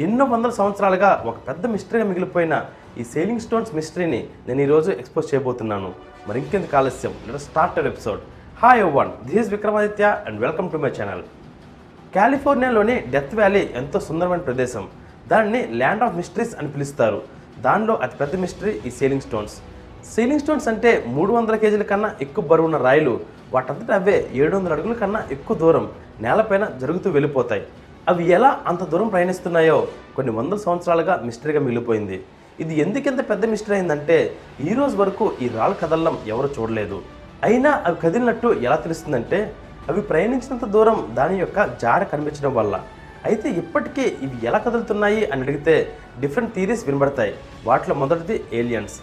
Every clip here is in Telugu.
ఎన్నో వందల సంవత్సరాలుగా ఒక పెద్ద మిస్టరీగా మిగిలిపోయిన ఈ సేలింగ్ స్టోన్స్ మిస్టరీని నేను ఈరోజు ఎక్స్పోజ్ చేయబోతున్నాను. మరి ఇంకెందుకు ఆలస్యం, let start our episode. Hi everyone, this is Vikramaditya and welcome to my channel. కాలిఫోర్నియాలోని డెత్ వ్యాలీ ఎంతో సుందరమైన ప్రదేశం. దాన్ని ల్యాండ్ ఆఫ్ మిస్టరీస్ అని పిలుస్తారు. దానిలో అతిపెద్ద మిస్టరీ ఈ సేలింగ్ స్టోన్స్. సేలింగ్ స్టోన్స్ అంటే 300 కేజీల కన్నా ఎక్కువ బరువున్న రాయిలు. వాటంతటా అవే 700 అడుగుల కన్నా ఎక్కువ దూరం నేలపైన జరుగుతూ వెళ్ళిపోతాయి. అవి ఎలా అంత దూరం ప్రయాణిస్తున్నాయో కొన్ని వందల సంవత్సరాలుగా మిస్టరీగా మిగిలిపోయింది. ఇది ఎందుకెంత పెద్ద మిస్టరీ అయిందంటే ఈ రోజు వరకు ఈ రాళ్ళు కదలడం ఎవరు చూడలేదు. అయినా అవి కదిలినట్టు ఎలా తెలుస్తుందంటే అవి ప్రయాణించినంత దూరం దాని యొక్క జాడ కనిపించడం వల్ల. అయితే ఇప్పటికీ ఇవి ఎలా కదులుతున్నాయి అని అడిగితే డిఫరెంట్ థియరీస్ వినబడతాయి. వాటిలో మొదటిది ఏలియన్స్.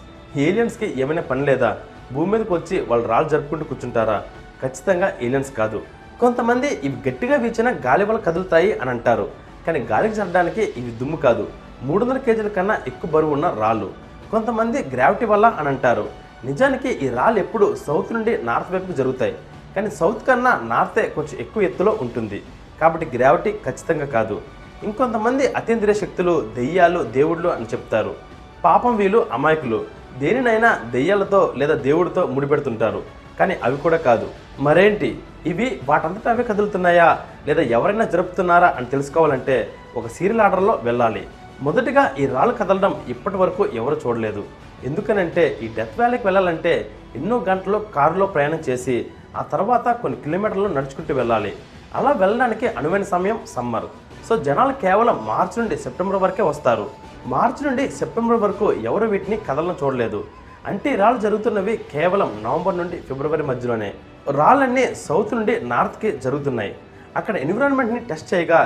ఏలియన్స్కి ఏమైనా పని లేదా? భూమి మీదకి వచ్చి వాళ్ళు రాళ్ళు జరుపుకుంటూ కూర్చుంటారా? ఖచ్చితంగా ఏలియన్స్ కాదు. కొంతమంది ఇవి గట్టిగా వీచిన గాలి వల్ల కదులుతాయి అని అంటారు. కానీ గాలికి జరగడానికి ఇవి దుమ్ము కాదు, 300 కేజీల కన్నా ఎక్కువ బరువు ఉన్న రాళ్ళు. కొంతమంది గ్రావిటీ వల్ల అని అంటారు. నిజానికి ఈ రాళ్ళు ఎప్పుడు సౌత్ నుండి నార్త్ వైపుకు జరుగుతాయి. కానీ సౌత్ కన్నా నార్తే కొంచెం ఎక్కువ ఎత్తులో ఉంటుంది కాబట్టి గ్రావిటీ ఖచ్చితంగా కాదు. ఇంకొంతమంది అతీంద్రియ శక్తులు, దెయ్యాలు, దేవుళ్ళు అని చెప్తారు. పాపం వీళ్ళు అమాయకులు. దేనినైనా దెయ్యాలతో లేదా దేవుడితో ముడిపెడుతుంటారు. కానీ అవి కూడా కాదు. మరేంటి? ఇవి వాటంతటా అవే కదులుతున్నాయా లేదా ఎవరైనా జరుపుతున్నారా అని తెలుసుకోవాలంటే ఒక సీరియల్ ఆర్డర్లో వెళ్ళాలి. మొదటిగా ఈ రాళ్ళు కదలడం ఇప్పటి వరకు ఎవరు చూడలేదు. ఎందుకనంటే ఈ డెత్ వ్యాలీకి వెళ్ళాలంటే ఎన్నో గంటలు కారులో ప్రయాణం చేసి ఆ తర్వాత కొన్ని కిలోమీటర్లు నడుచుకుంటూ వెళ్ళాలి. అలా వెళ్ళడానికి అనువైన సమయం సమ్మర్. సో జనాలు కేవలం మార్చి నుండి సెప్టెంబర్ వరకే వస్తారు. మార్చి నుండి సెప్టెంబర్ వరకు ఎవరు వీటిని కదలను చూడలేదు. అంటే రాళ్ళు జరుగుతున్నవి కేవలం నవంబర్ నుండి ఫిబ్రవరి మధ్యలోనే. రాళ్ళన్నీ సౌత్ నుండి నార్త్కి జరుగుతున్నాయి. అక్కడ ఎన్విరాన్మెంట్ని టెస్ట్ చేయగా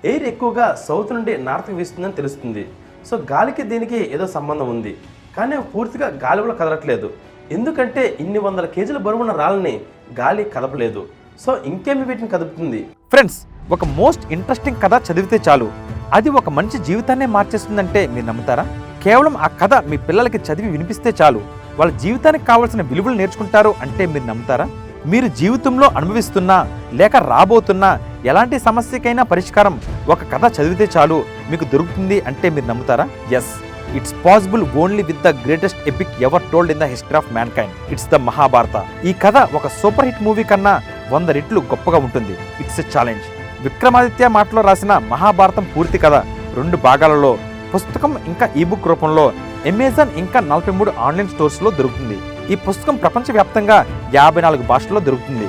ఎయిర్ ఎక్కువగా సౌత్ నుండి నార్త్కి వీస్తుందని తెలుస్తుంది. సో గాలికి దీనికి ఏదో సంబంధం ఉంది. కానీ పూర్తిగా గాలి వల్ల కదలట్లేదు. ఎందుకంటే ఇన్ని వందల కేజీల బరువున్న రాళ్ళని గాలి కదపలేదు. సో ఇంకేమి వీటిని కదుపుతుంది? ఫ్రెండ్స్, ఒక మోస్ట్ ఇంట్రెస్టింగ్ కథ చదివితే చాలు అది ఒక మనిషి జీవితాన్నే మార్చేస్తుందంటే మీరు నమ్ముతారా? కేవలం ఆ కథ మీ పిల్లలకి చదివి వినిపిస్తే చాలు వాళ్ళ జీవితానికి కావాల్సిన విలువలు నేర్చుకుంటారు అంటే మీరు నమ్ముతారా? మీరు జీవితంలో అనుభవిస్తున్నా లేక రాబోతున్నా ఎలాంటి సమస్యకైనా పరిష్కారం ఒక కథ చదివితే చాలు మీకు దొరుకుతుంది అంటే మీరు నమ్ముతారా? Yes, it's possible only with the greatest epic ever told in the history of mankind. It's the Mahabharata. ఈ కథ ఒక సూపర్ హిట్ మూవీ కన్నా 100 రెట్లు గొప్పగా ఉంటుంది. It's a challenge. విక్రమాదిత్య మాటలో రాసిన మహాభారతం పూర్తి కథ 2 భాగాలలో పుస్తకం ఇంకా ఈబుక్ రూపంలో అమెజాన్ ఇంకా 43 ఆన్లైన్ స్టోర్స్లో దొరుకుతుంది. ఈ పుస్తకం ప్రపంచవ్యాప్తంగా 54 భాషల్లో దొరుకుతుంది.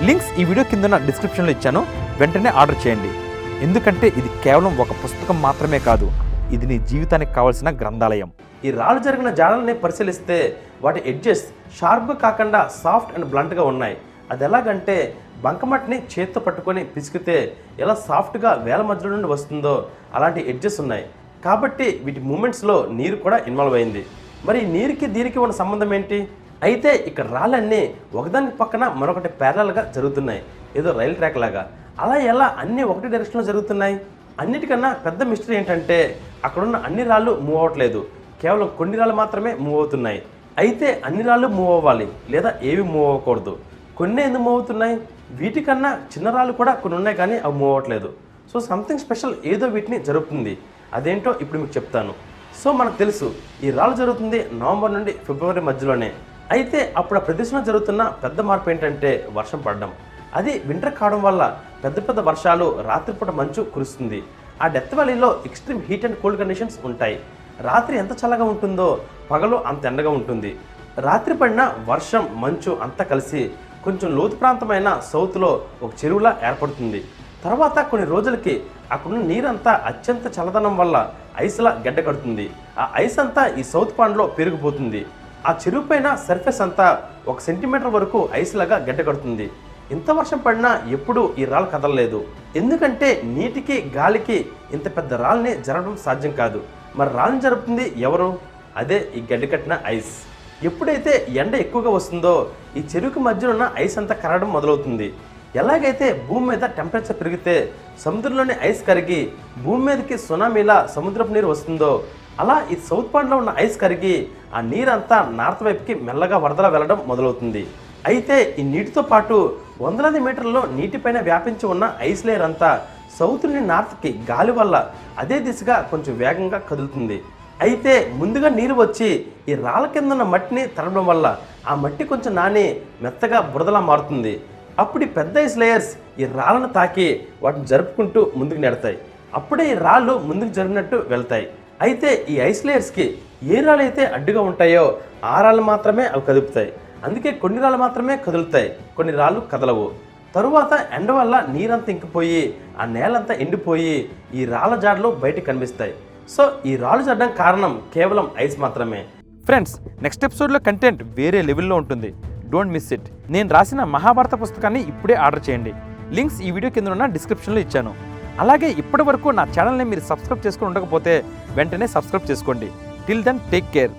లింక్స్ ఈ వీడియో కింద డిస్క్రిప్షన్లో ఇచ్చాను. వెంటనే ఆర్డర్ చేయండి. ఎందుకంటే ఇది కేవలం ఒక పుస్తకం మాత్రమే కాదు, ఇది నీ జీవితానికి కావాల్సిన గ్రంథాలయం. ఈ రాళ్ళు జరిగిన జాడల్ని పరిశీలిస్తే వాటి ఎడ్జెస్ షార్ప్గా కాకుండా సాఫ్ట్ అండ్ బ్లంట్గా ఉన్నాయి. అది ఎలాగంటే బంకమట్టిని చేత్తో పట్టుకొని పిసికితే ఎలా సాఫ్ట్గా వేల మధ్యలో నుండి వస్తుందో అలాంటి ఎడ్జెస్ ఉన్నాయి. కాబట్టి వీటి మూమెంట్స్లో నీరు కూడా ఇన్వాల్వ్ అయింది. మరి నీరుకి దీనికి ఉన్న సంబంధం ఏంటి? అయితే ఇక్కడ రాళ్ళన్నీ ఒకదానికి పక్కన మరొకటి ప్యారలల్గా జరుగుతున్నాయి, ఏదో రైలు ట్రాక్ లాగా. అలా ఎలా అన్నీ ఒకటి డైరెక్షన్లో జరుగుతున్నాయి? అన్నిటికన్నా పెద్ద మిస్టరీ ఏంటంటే అక్కడున్న అన్ని రాళ్ళు మూవ్ అవ్వట్లేదు, కేవలం కొన్ని రాళ్ళు మాత్రమే మూవ్ అవుతున్నాయి. అయితే అన్ని రాళ్ళు మూవ్ అవ్వాలి లేదా ఏవి మూవ్ అవ్వకూడదు. కొన్ని ఎందుకు మూవ్ అవుతున్నాయి? వీటికన్నా చిన్న రాళ్ళు కూడా కొన్ని ఉన్నాయి కానీ అవి మూవ్ అవ్వట్లేదు. సో సంథింగ్ స్పెషల్ ఏదో వీటిని జరుగుతుంది. అదేంటో ఇప్పుడు మీకు చెప్తాను. సో మనకు తెలుసు ఈ రాళ్ళు జరుగుతుంది నవంబర్ నుండి ఫిబ్రవరి మధ్యలోనే. అయితే అప్పుడు ఆ ప్రదేశంలో జరుగుతున్న పెద్ద మార్పు ఏంటంటే వర్షం పడడం. అది వింటర్ కావడం వల్ల పెద్ద పెద్ద వర్షాలు, రాత్రిపూట మంచు కురుస్తుంది. ఆ డెత్ వ్యాలీలో extreme heat and cold conditions ఉంటాయి. రాత్రి ఎంత చల్లగా ఉంటుందో పగలు అంత ఎండగా ఉంటుంది. రాత్రి పడిన వర్షం, మంచు అంతా కలిసి కొంచెం లోతు ప్రాంతమైన సౌత్లో ఒక చెరువులా ఏర్పడుతుంది. తర్వాత కొన్ని రోజులకి అక్కడున్న నీరంతా అత్యంత చల్లదనం వల్ల ఐస్లా గడ్డ కడుతుంది. ఆ ఐస్ అంతా ఈ సౌత్ పాండ్లో పెరిగిపోతుంది. ఆ చెరువు పైన సర్ఫేస్ అంతా 1 సెంటీమీటర్ వరకు ఐస్ లాగా గడ్డ కడుతుంది. ఇంత వర్షం పడినా ఎప్పుడూ ఈ రాళ్ళు కదలలేదు. ఎందుకంటే నీటికి గాలికి ఇంత పెద్ద రాళ్ళని జరగడం సాధ్యం కాదు. మరి రాళ్ళని జరుపుతుంది ఎవరు? అదే ఈ గడ్డ కట్టిన ఐస్. ఎప్పుడైతే ఎండ ఎక్కువగా వస్తుందో ఈ చెరువుకి మధ్యలో ఉన్న ఐస్ అంతా కరగడం మొదలవుతుంది. ఎలాగైతే భూమి మీద టెంపరేచర్ పెరిగితే సముద్రంలోని ఐస్ కరిగి భూమి మీదకి సునామీలా సముద్రపు నీరు వస్తుందో అలా ఈ సౌత్ పాండ్లో ఉన్న ఐస్ కరిగి ఆ నీరంతా నార్త్ వైపుకి మెల్లగా వరదలా వెళ్ళడం మొదలవుతుంది. అయితే ఈ నీటితో పాటు వందలాది మీటర్లలో నీటిపైన వ్యాపించి ఉన్న ఐస్ లేయర్ అంతా సౌత్ నుండి నార్త్కి గాలి వల్ల అదే దిశగా కొంచెం వేగంగా కదులుతుంది. అయితే ముందుగా నీరు వచ్చి ఈ రాళ్ళ కింద ఉన్న మట్టిని తడవడం వల్ల ఆ మట్టి కొంచెం నాని మెత్తగా బురదలా మారుతుంది. అప్పుడు ఈ పెద్ద ఐస్ లేయర్స్ ఈ రాళ్ళను తాకి వాటిని జరుపుకుంటూ ముందుకు నెడతాయి. అప్పుడే ఈ రాళ్ళు ముందుకు జరిగినట్టు వెళ్తాయి. అయితే ఈ ఐస్ లేయర్స్కి ఏ రాళ్ళు అయితే అడ్డుగా ఉంటాయో ఆ రాళ్ళు మాత్రమే అవి కదుపుతాయి. అందుకే కొన్ని రాళ్ళు మాత్రమే కదులుతాయి, కొన్ని రాళ్ళు కదలవు. తరువాత ఎండ వల్ల నీరంతా ఇంకిపోయి ఆ నేలంతా ఎండిపోయి ఈ రాళ్ళ జాడలు బయటకు కనిపిస్తాయి. సో ఈ రాళ్ళు జరగడం కారణం కేవలం ఐస్ మాత్రమే. ఫ్రెండ్స్, నెక్స్ట్ ఎపిసోడ్లో కంటెంట్ వేరే లెవెల్లో ఉంటుంది. Don't miss it. నేను రాసిన మహాభారత పుస్తకాన్ని ఇప్పుడే ఆర్డర్ చేయండి. లింక్స్ ఈ వీడియో కింద ఉన్న డిస్క్రిప్షన్లో ఇచ్చాను. అలాగే ఇప్పటి వరకు నా ఛానల్ని మీరు సబ్స్క్రైబ్ చేసుకుని ఉండకపోతే వెంటనే సబ్స్క్రైబ్ చేసుకోండి. Till then take care.